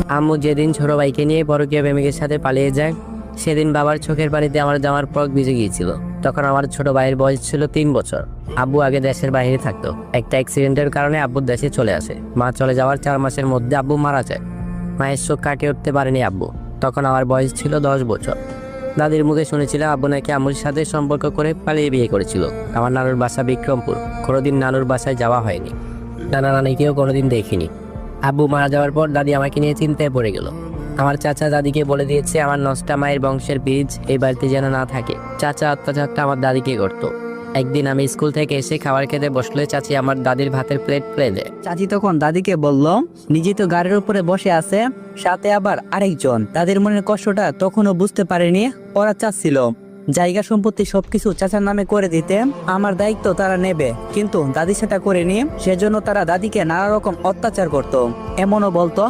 আম্মু যেদিন ছোট ভাইকে নিয়ে পরকীয়া প্রেমিকের সাথে পালিয়ে যায়, সেদিন বাবার চোখের পানিতে আমার জামার ফ্রক ভিজে গিয়েছিল। তখন আমার ছোট ভাইয়ের বয়স ছিল 3 বছর। আব্বু আগে দেশের বাইরে থাকতো। একটা অ্যাক্সিডেন্টের কারণে আব্বু দেশে চলে আসে। মা চলে যাওয়ার 4 মাসের মধ্যে আব্বু মারা যায়। মায়ের শোক কাটিয়ে উঠতে পারেনি আব্বু। তখন আমার বয়স ছিল 10 বছর। দাদির মুখে শুনেছিলাম আব্বু নাকি আম্মুর সাথে সম্পর্ক করে পালিয়ে বিয়ে করেছিল। আমার নানুর বাসা বিক্রমপুর। কোনোদিন নানুর বাসায় যাওয়া হয়নি। নানা নানিকেও কোনোদিন দেখিনি। আব্বু মারা যাওয়ার পর দাদি আমাকে নিয়ে চিন্তায় পড়ে গেল। আমার চাচা দাদিকে বলে দিয়েছে আমার নষ্টা মায়ের বংশের বীজ এই বাড়িতে যেন না থাকে। চাচা অত্যাচারটা আমার দাদিকে করতো। একদিন আমি স্কুল থেকে এসে খাবার খেতে বসলে চাচি আমার দাদির ভাতের প্লেট ফেলে দেয়। চাচি তখন দাদিকে বলল, নিজে তো গাড়ির উপরে বসে আছে, সাথে আবার আরেকজন। তাদের মনের কষ্টটা তখনও বুঝতে পারেনি। ওরা চাচ্ছিল জায়গা সম্পত্তি সবকিছু চাচার নামে করে দিতে, আমার দায়িত্ব তারা নেবে, কিন্তু দাদি সেটা করেনি। সেজন্য তারা দাদিকে নানা রকম অত্যাচার করতো। এমনও বলতো